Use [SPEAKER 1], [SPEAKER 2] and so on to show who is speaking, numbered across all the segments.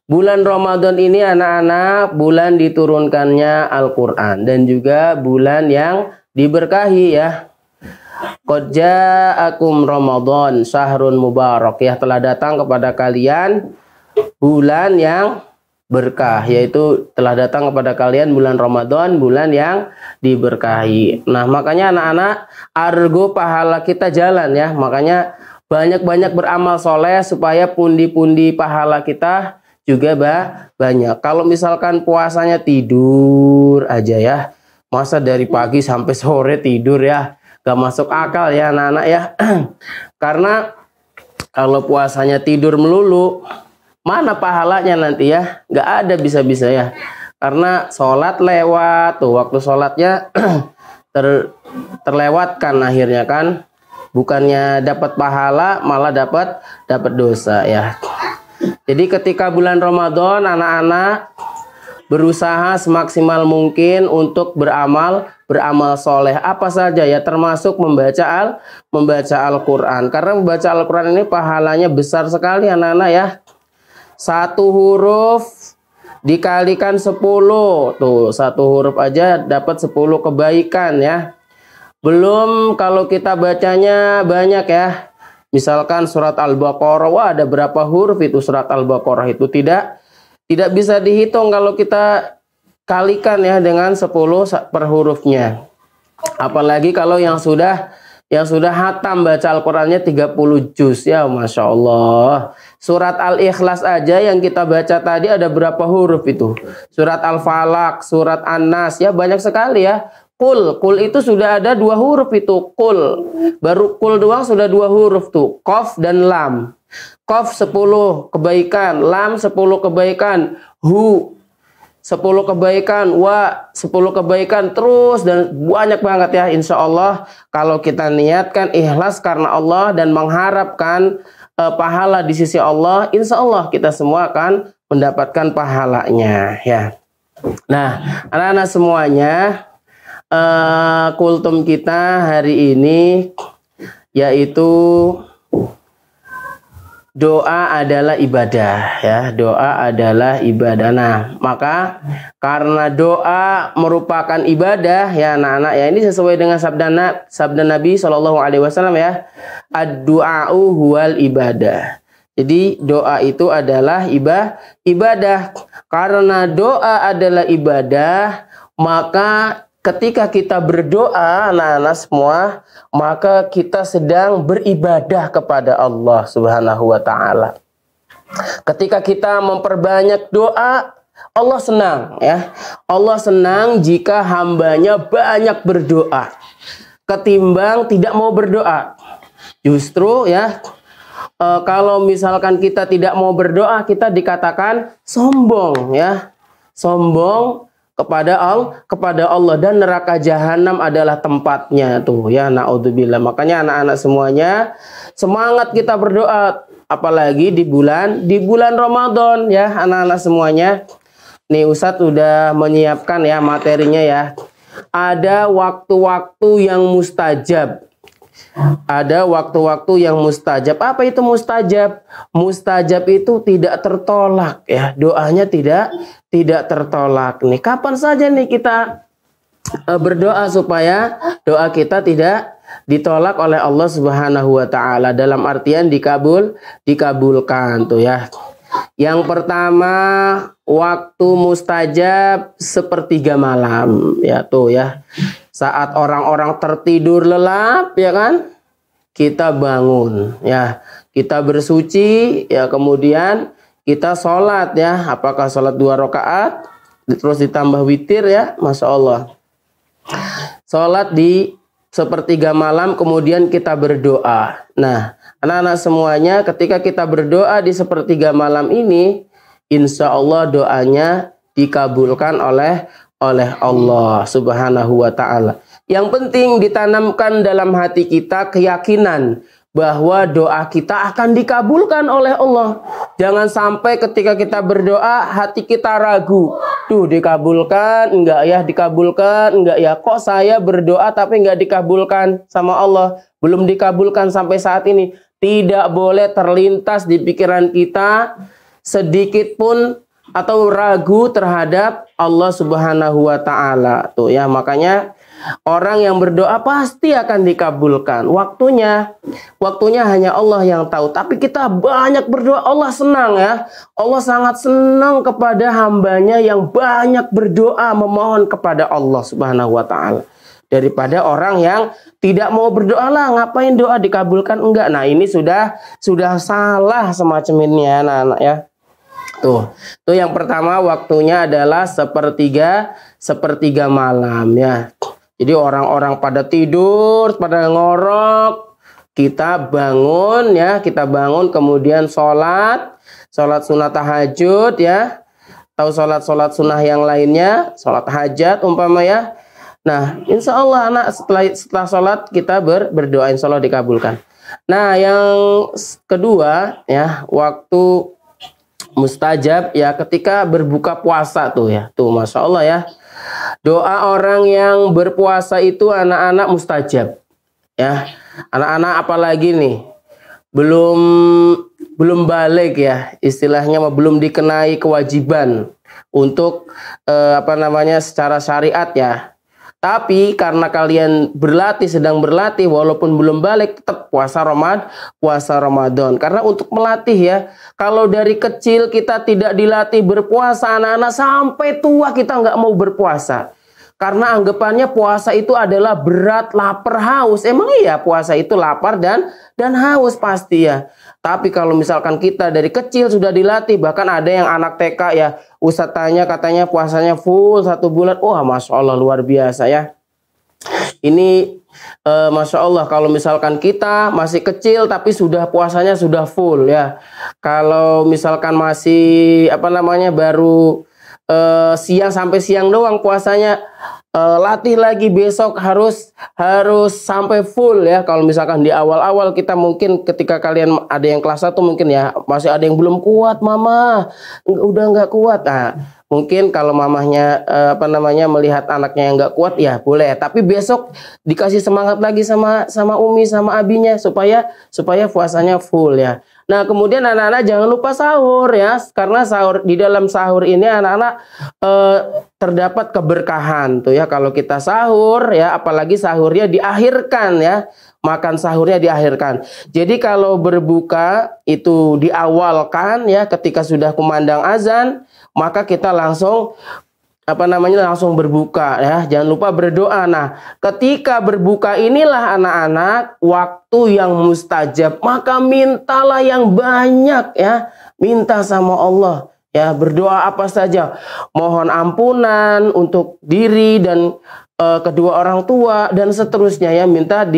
[SPEAKER 1] Bulan Ramadan ini anak-anak bulan diturunkannya Al-Quran dan juga bulan yang diberkahi ya. Qad ja'akum Ramadan syahrun mubarak, ya telah datang kepada kalian bulan yang berkah, yaitu telah datang kepada kalian bulan Ramadan, bulan yang diberkahi. Nah, makanya anak-anak argo pahala kita jalan ya. Makanya banyak-banyak beramal soleh supaya pundi-pundi pahala kita juga banyak. Kalau misalkan puasanya tidur aja ya, masa dari pagi sampai sore tidur ya, gak masuk akal ya anak-anak ya. Karena kalau puasanya tidur melulu, mana pahalanya nanti ya? Gak ada bisa-bisa ya. Karena sholat lewat tuh, waktu sholatnya terlewatkan akhirnya kan. Bukannya dapat pahala, malah dapat dosa ya. Jadi ketika bulan Ramadan, anak-anak berusaha semaksimal mungkin untuk beramal soleh apa saja ya, termasuk membaca Al-Quran. Karena membaca Al-Quran ini pahalanya besar sekali anak-anak ya. Satu huruf dikalikan 10 tuh, satu huruf aja dapat 10 kebaikan ya. Belum kalau kita bacanya banyak ya. Misalkan surat Al-Baqarah, wah ada berapa huruf itu surat Al-Baqarah itu, tidak bisa dihitung kalau kita kalikan ya dengan 10 per hurufnya. Apalagi kalau yang sudah hatam baca Al-Qurannya 30 juz ya, Masya Allah. Surat Al-Ikhlas aja yang kita baca tadi ada berapa huruf itu. Surat Al-Falaq, surat An-Nas ya, banyak sekali ya. Kul itu sudah ada 2 huruf itu. Kul, baru kul doang sudah 2 huruf tuh, Qaf dan Lam. Qaf 10 kebaikan, Lam 10 kebaikan, Hu 10 kebaikan, Wa 10 kebaikan, terus dan banyak banget ya. Insya Allah kalau kita niatkan ikhlas karena Allah dan mengharapkan pahala di sisi Allah, insya Allah kita semua akan mendapatkan pahalanya ya. Nah, anak-anak semuanya, kultum kita hari ini yaitu doa adalah ibadah ya, doa adalah ibadah. Nah, maka karena doa merupakan ibadah ya anak-anak ya, ini sesuai dengan sabda Nabi SAW ya, ad-du'a'u huwal ibadah. Jadi doa itu adalah ibadah. Karena doa adalah ibadah, maka ketika kita berdoa anak-anak semua, maka kita sedang beribadah kepada Allah Subhanahu wa ta'ala. Ketika kita memperbanyak doa, Allah senang ya. Allah senang jika hambanya banyak berdoa ketimbang tidak mau berdoa. Justru ya, kalau misalkan kita tidak mau berdoa, kita dikatakan sombong ya. Sombong kepada Allah, dan neraka jahanam adalah tempatnya tuh ya, naudzubillah. Makanya anak-anak semuanya semangat kita berdoa, apalagi di bulan Ramadan ya anak-anak semuanya. Nih Ustadz udah menyiapkan ya materinya ya. Ada waktu-waktu yang mustajab. Ada waktu-waktu yang mustajab. Apa itu mustajab? Mustajab itu tidak tertolak ya. Doanya tidak tertolak nih. Kapan saja nih kita berdoa supaya doa kita tidak ditolak oleh Allah Subhanahu wa ta'ala. Dalam artian dikabulkan tuh ya. Yang pertama, waktu mustajab sepertiga malam ya tuh ya. Saat orang-orang tertidur lelap ya kan, kita bangun ya, kita bersuci ya, kemudian kita sholat ya, apakah sholat 2 rakaat terus ditambah witir ya, Masya Allah. Sholat di sepertiga malam, kemudian kita berdoa. Nah, anak-anak semuanya, ketika kita berdoa di sepertiga malam ini, insya Allah doanya dikabulkan oleh Allah Subhanahu wa ta'ala. Yang penting ditanamkan dalam hati kita keyakinan bahwa doa kita akan dikabulkan oleh Allah. Jangan sampai ketika kita berdoa hati kita ragu. Tuh, dikabulkan enggak ya, dikabulkan enggak ya, kok saya berdoa tapi enggak dikabulkan sama Allah, belum dikabulkan sampai saat ini. Tidak boleh terlintas di pikiran kita sedikit pun atau ragu terhadap Allah Subhanahu wa taala. Tuh ya, makanya orang yang berdoa pasti akan dikabulkan. Waktunya hanya Allah yang tahu. Tapi kita banyak berdoa, Allah senang ya. Allah sangat senang kepada hambanya yang banyak berdoa memohon kepada Allah Subhanahu wa taala. Daripada orang yang tidak mau berdoa, lah ngapain doa dikabulkan enggak. Nah, ini sudah salah semacam ini ya anak-anak ya. Tuh yang pertama, waktunya adalah sepertiga malam ya. Jadi orang-orang pada tidur, pada ngorok, kita bangun ya, kemudian sholat sunat tahajud ya, atau sholat sunnah yang lainnya, sholat hajat umpama ya. Nah, insya Allah anak setelah sholat kita berdoa, insya Allah dikabulkan. Nah, yang kedua ya, waktu mustajab ya ketika berbuka puasa tuh ya. Tuh Masya Allah ya. Doa orang yang berpuasa itu anak-anak mustajab. Ya. Anak-anak apalagi nih belum balik ya. Istilahnya belum dikenai kewajiban untuk secara syariat ya. Tapi karena kalian sedang berlatih walaupun belum balik, tetap puasa Ramadan. Karena untuk melatih ya, kalau dari kecil kita tidak dilatih berpuasa, anak-anak sampai tua kita nggak mau berpuasa. Karena anggapannya puasa itu adalah berat, lapar, haus. Emang iya puasa itu lapar dan haus pasti ya. Tapi kalau misalkan kita dari kecil sudah dilatih, bahkan ada yang anak TK ya, Ustadz tanya katanya puasanya full 1 bulan. Wah, Masya Allah luar biasa ya. Ini Masya Allah kalau misalkan kita masih kecil tapi sudah puasanya sudah full ya. Kalau misalkan masih baru siang sampai siang doang puasanya, latih lagi besok harus sampai full ya. Kalau misalkan di awal-awal kita mungkin ketika kalian ada yang kelas 1 mungkin ya masih ada yang belum kuat, mama udah nggak kuat. Nah, mungkin kalau mamahnya melihat anaknya yang nggak kuat ya boleh, tapi besok dikasih semangat lagi sama umi sama abinya supaya puasanya full ya. Nah, kemudian anak-anak jangan lupa sahur ya, karena di dalam sahur ini anak-anak terdapat keberkahan tuh ya kalau kita sahur ya, apalagi sahurnya diakhirkan ya. Makan sahurnya diakhirkan. Jadi kalau berbuka itu diawalkan ya ketika sudah kumandang azan, maka kita langsung langsung berbuka ya. Jangan lupa berdoa. Nah, ketika berbuka inilah anak-anak waktu yang mustajab. Maka mintalah yang banyak ya. Minta sama Allah ya, berdoa apa saja. Mohon ampunan untuk diri dan kedua orang tua dan seterusnya ya, minta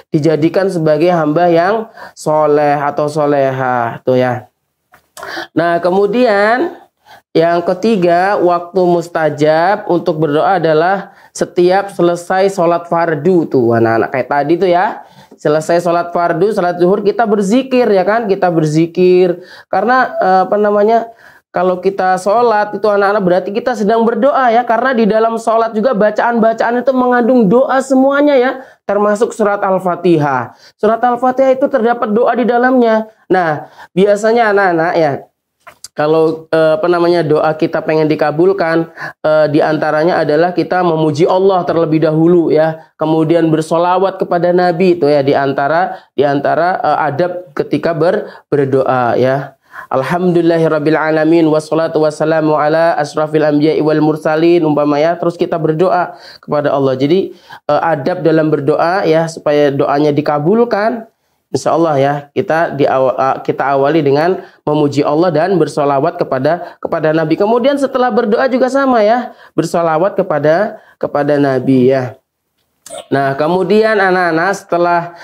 [SPEAKER 1] dijadikan sebagai hamba yang soleh atau soleha tuh ya. Nah, kemudian yang ketiga, waktu mustajab untuk berdoa adalah setiap selesai sholat fardu tuh anak-anak, kayak tadi tuh ya. Selesai sholat fardu, sholat zuhur kita berzikir ya kan, kita berzikir karena kalau kita sholat itu anak-anak berarti kita sedang berdoa ya. Karena di dalam sholat juga bacaan-bacaan itu mengandung doa semuanya ya. Termasuk surat Al-Fatihah. Surat Al-Fatihah itu terdapat doa di dalamnya. Nah, biasanya anak-anak ya, kalau doa kita pengen dikabulkan, diantaranya adalah kita memuji Allah terlebih dahulu ya, kemudian bersolawat kepada Nabi itu ya, diantara adab ketika berdoa ya. Alhamdulillahirabbil alamin wassalatu wassalamu ala asrafil anbiya'i wal mursalin umpama ya, terus kita berdoa kepada Allah. Jadi adab dalam berdoa ya supaya doanya dikabulkan. Insya Allah ya kita awali dengan memuji Allah dan bersolawat kepada Nabi. Kemudian setelah berdoa juga sama ya, bersolawat kepada Nabi ya. Nah, kemudian anak-anak setelah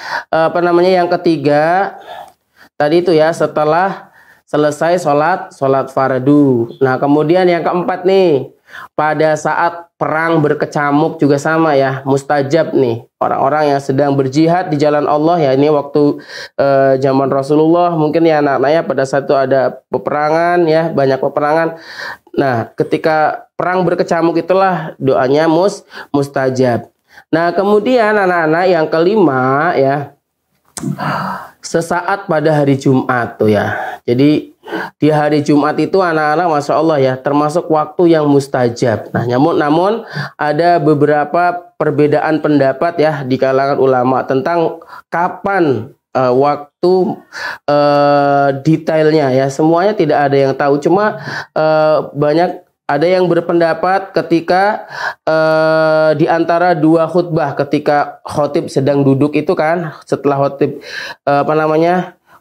[SPEAKER 1] yang ketiga tadi itu ya, setelah selesai sholat fardu. Nah, kemudian yang keempat nih, pada saat perang berkecamuk juga sama ya, mustajab nih. Orang-orang yang sedang berjihad di jalan Allah ya, ini waktu zaman Rasulullah mungkin ya anak-anaknya, pada saat itu ada peperangan ya, banyak peperangan. Nah, ketika perang berkecamuk itulah doanya mustajab. Nah, kemudian anak-anak yang kelima ya, sesaat pada hari Jumat tuh ya. Jadi di hari Jumat itu anak-anak Masya Allah ya termasuk waktu yang mustajab. Nah namun ada beberapa perbedaan pendapat ya di kalangan ulama tentang kapan waktu detailnya ya. Semuanya tidak ada yang tahu, cuma banyak ada yang berpendapat ketika di antara dua khutbah, ketika khotib sedang duduk itu kan, setelah khotib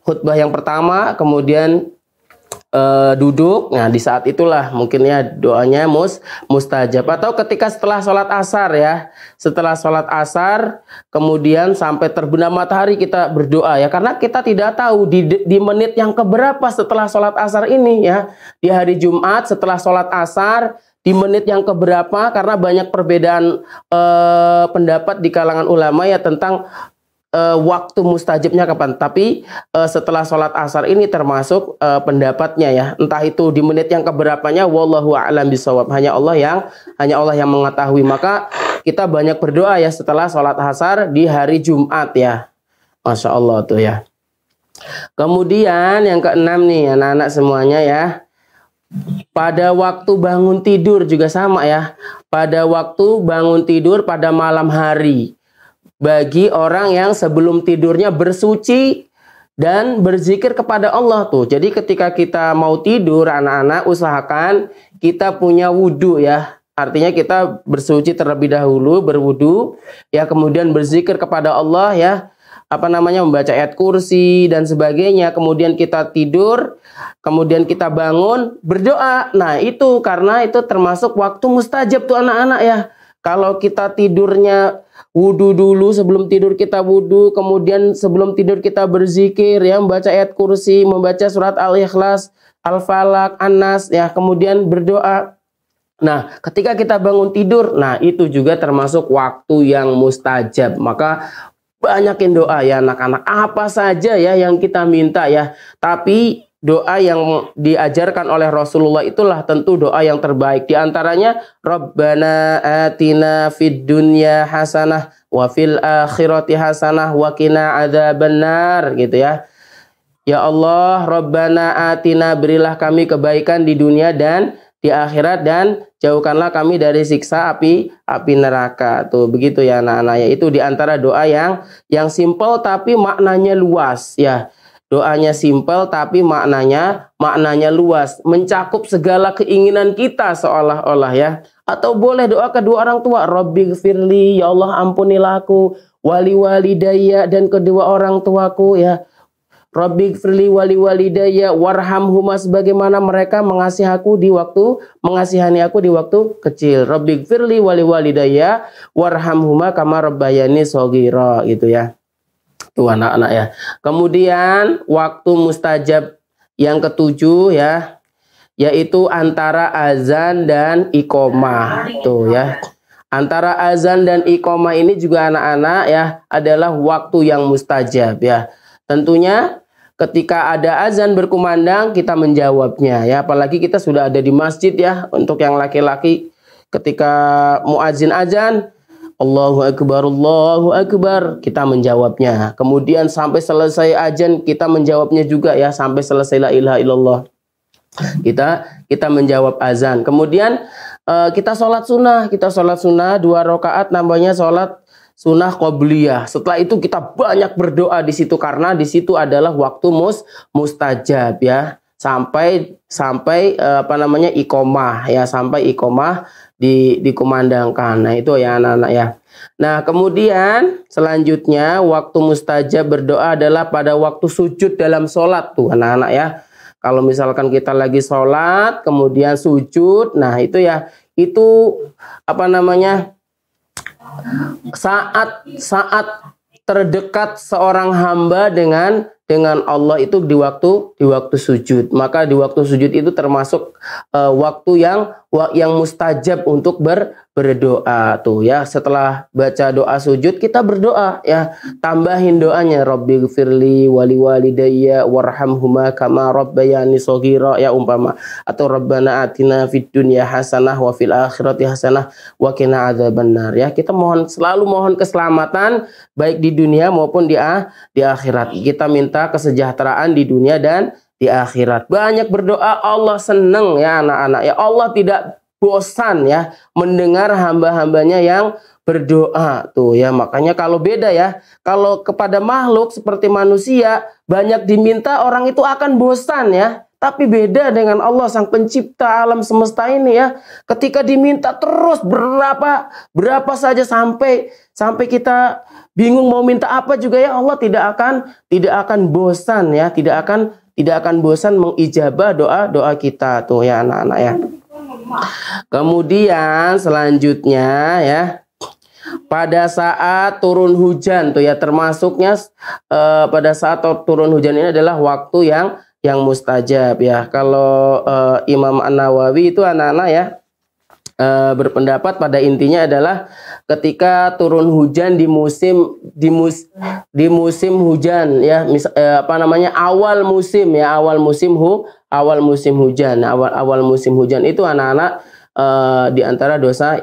[SPEAKER 1] khutbah yang pertama kemudian duduk, nah di saat itulah mungkin ya doanya mustajab. Atau ketika setelah sholat asar ya, setelah sholat asar kemudian sampai terbenam matahari kita berdoa ya, karena kita tidak tahu di menit yang keberapa setelah sholat asar ini ya, di hari Jumat setelah sholat asar di menit yang keberapa, karena banyak perbedaan pendapat di kalangan ulama ya tentang waktu mustajabnya kapan. Tapi setelah sholat asar ini termasuk pendapatnya ya, entah itu di menit yang keberapanya, wallahu a'lam bishawab, hanya Allah yang mengetahui. Maka kita banyak berdoa ya setelah sholat asar di hari Jumat ya, Masya Allah tuh ya. Kemudian yang keenam nih anak-anak semuanya ya, pada waktu bangun tidur juga sama ya, pada waktu bangun tidur pada malam hari, bagi orang yang sebelum tidurnya bersuci dan berzikir kepada Allah tuh. Jadi ketika kita mau tidur anak-anak usahakan kita punya wudhu ya. Artinya kita bersuci terlebih dahulu, berwudhu ya, kemudian berzikir kepada Allah ya, membaca ayat kursi dan sebagainya. Kemudian kita tidur, kemudian kita bangun berdoa. Nah itu karena itu termasuk waktu mustajab tuh anak-anak ya. Kalau kita tidurnya wudhu dulu, sebelum tidur kita wudhu, kemudian sebelum tidur kita berzikir ya, membaca ayat kursi, membaca surat Al-Ikhlas, Al-Falaq, An-Nas ya, kemudian berdoa. Nah ketika kita bangun tidur, nah itu juga termasuk waktu yang mustajab. Maka banyakin doa ya anak-anak, apa saja ya yang kita minta ya, tapi doa yang diajarkan oleh Rasulullah itulah tentu doa yang terbaik. Di antaranya Rabbana atina fid dunya hasanah wa fil akhirati hasanah wa qina adzabannar gitu ya. Ya Allah, Rabbana atina, berilah kami kebaikan di dunia dan di akhirat, dan jauhkanlah kami dari siksa api neraka. Tuh begitu ya anak-anak ya. Itu di antara doa yang simpel tapi maknanya luas ya. Doanya simpel tapi maknanya luas, mencakup segala keinginan kita seolah-olah ya. Atau boleh doa kedua orang tua, Rabbighfirli, ya Allah ampunilah aku, wali walidayya, dan kedua orang tuaku ya. Rabbighfirli wali walidayya warhamhuma, sebagaimana mereka mengasihani aku di waktu kecil. Rabbighfirli wali walidayya warhamhuma kama rabbayani shaghira gitu ya. Tuh anak-anak ya. Kemudian waktu mustajab yang ketujuh ya, yaitu antara azan dan iqomah. Tuh ya. Antara azan dan iqomah ini juga anak-anak ya adalah waktu yang mustajab ya. Tentunya ketika ada azan berkumandang kita menjawabnya ya. Apalagi kita sudah ada di masjid ya. Untuk yang laki-laki ketika muadzin azan, Allahu Akbar, kita menjawabnya. Kemudian sampai selesai azan kita menjawabnya juga ya, sampai selesai la ilaha illallah. Kita menjawab azan. Kemudian kita sholat sunnah 2 rakaat, namanya sholat sunnah qobliyah. Setelah itu kita banyak berdoa di situ, karena di situ adalah waktu mustajab ya. Sampai iqomah ya, sampai iqomah dikumandangkan. Nah itu ya anak-anak ya. Nah kemudian selanjutnya waktu mustajab berdoa adalah pada waktu sujud dalam sholat tuh anak-anak ya. Kalau misalkan kita lagi sholat kemudian sujud, nah itu ya, itu saat terdekat seorang hamba dengan Allah itu di waktu sujud. Maka di waktu sujud itu termasuk waktu yang mustajab untuk berdoa tuh ya. Setelah baca doa sujud kita berdoa ya, tambahin doanya Rabbighfirli wali walidayya warhamhuma kama rabbayani shaghira ya umpama, atau Rabbana atina fid dunya hasanah wa fil akhirati hasanah wa qina adzabannar ya. Kita selalu mohon keselamatan baik di dunia maupun di akhirat. Kita minta kesejahteraan di dunia dan di akhirat. Banyak berdoa, Allah senang ya anak-anak ya. Allah tidak bosan ya mendengar hamba-hambanya yang berdoa tuh ya. Makanya kalau beda ya, kalau kepada makhluk seperti manusia banyak diminta, orang itu akan bosan ya. Tapi beda dengan Allah sang pencipta alam semesta ini ya. Ketika diminta terus berapa saja sampai kita bingung mau minta apa juga ya, Allah tidak akan bosan ya, tidak akan bosan mengijabah doa kita tuh ya anak-anak ya. Kemudian selanjutnya ya, pada saat turun hujan tuh ya, termasuknya pada saat turun hujan ini adalah waktu yang mustajab ya. Kalau Imam An-Nawawi itu anak-anak ya berpendapat pada intinya adalah ketika turun hujan di musim hujan ya, awal musim hujan itu anak-anak di antara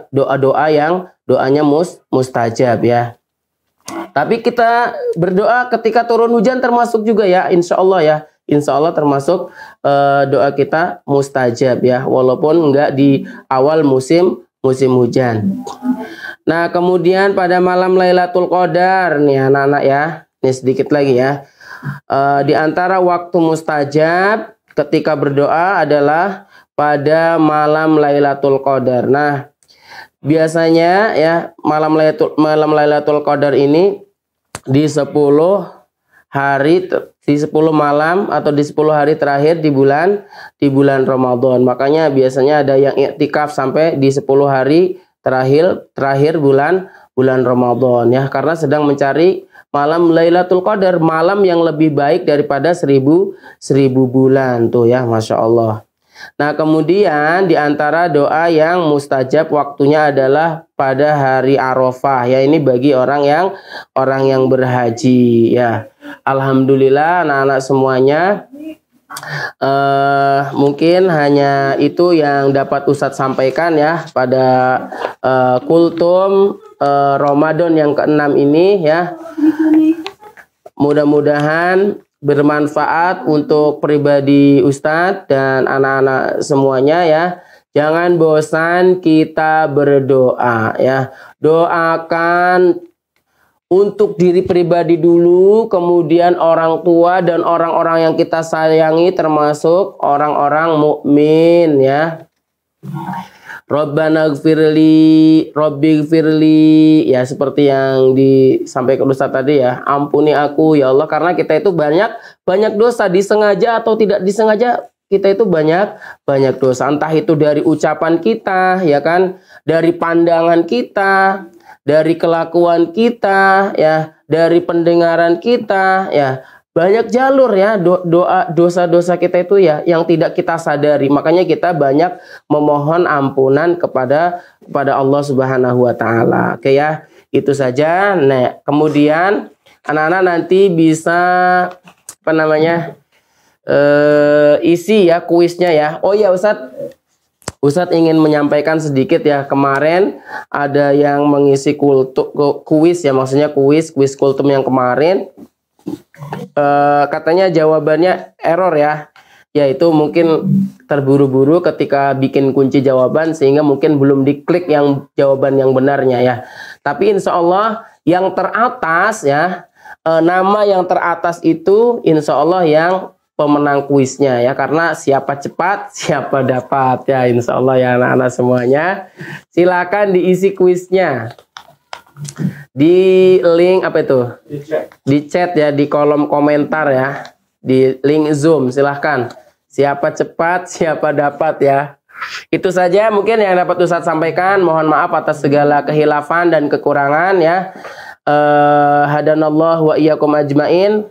[SPEAKER 1] doa-doa yang doanya mustajab ya. Tapi kita berdoa ketika turun hujan termasuk juga ya, insya Allah termasuk doa kita mustajab ya, walaupun enggak di awal musim hujan. Nah, kemudian pada malam Lailatul Qadar nih anak-anak ya, ini sedikit lagi ya. Di antara waktu mustajab ketika berdoa adalah pada malam Lailatul Qadar. Nah, biasanya ya malam Lailatul Qadar ini di 10 malam atau di 10 hari terakhir di bulan Ramadan. Makanya biasanya ada yang iktikaf sampai di 10 hari terakhir bulan Ramadan ya, karena sedang mencari malam Lailatul Qadar, malam yang lebih baik daripada 1000 bulan tuh ya, Masya Allah. Nah, kemudian di antara doa yang mustajab waktunya adalah pada hari Arafah ya, ini bagi orang yang berhaji ya. Alhamdulillah anak-anak semuanya, mungkin hanya itu yang dapat Ustadz sampaikan ya pada kultum Ramadan yang ke-6 ini ya. Mudah-mudahan bermanfaat untuk pribadi Ustadz dan anak-anak semuanya ya. Jangan bosan kita berdoa ya. Doakan untuk diri pribadi dulu, kemudian orang tua dan orang-orang yang kita sayangi termasuk orang-orang mukmin ya. Rabbana gfirli, Rabbi gfirli ya, seperti yang disampaikan Ustaz tadi ya, ampuni aku ya Allah, karena kita itu banyak dosa, disengaja atau tidak disengaja kita itu banyak dosa, entah itu dari ucapan kita ya kan, dari pandangan kita, dari kelakuan kita ya, dari pendengaran kita ya. Banyak jalur ya dosa-dosa kita itu ya yang tidak kita sadari. Makanya kita banyak memohon ampunan kepada Allah Subhanahu wa taala. Oke ya, itu saja. Nah, kemudian anak-anak nanti bisa isi ya kuisnya ya. Oh ya Ustadz ingin menyampaikan sedikit ya, kemarin ada yang mengisi kuis ya, maksudnya kuis kultum yang kemarin. Katanya jawabannya error ya, yaitu mungkin terburu-buru ketika bikin kunci jawaban sehingga mungkin belum diklik yang jawaban yang benarnya ya. Tapi insya Allah yang teratas ya, nama yang teratas itu insya Allah yang pemenang kuisnya ya, karena siapa cepat siapa dapat ya, insya Allah ya anak-anak semuanya. Silakan diisi kuisnya di link di chat ya, di kolom komentar ya, di link Zoom. Silahkan, siapa cepat siapa dapat ya. Itu saja mungkin yang dapat Ustadz sampaikan. Mohon maaf atas segala kehilafan dan kekurangan ya. Hadanallah wa iyyakum ajmain,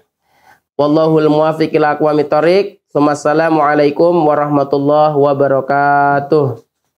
[SPEAKER 1] wallahul muwaffiq ila aqwamit thoriq. Wassalamualaikum warahmatullahi wabarakatuh.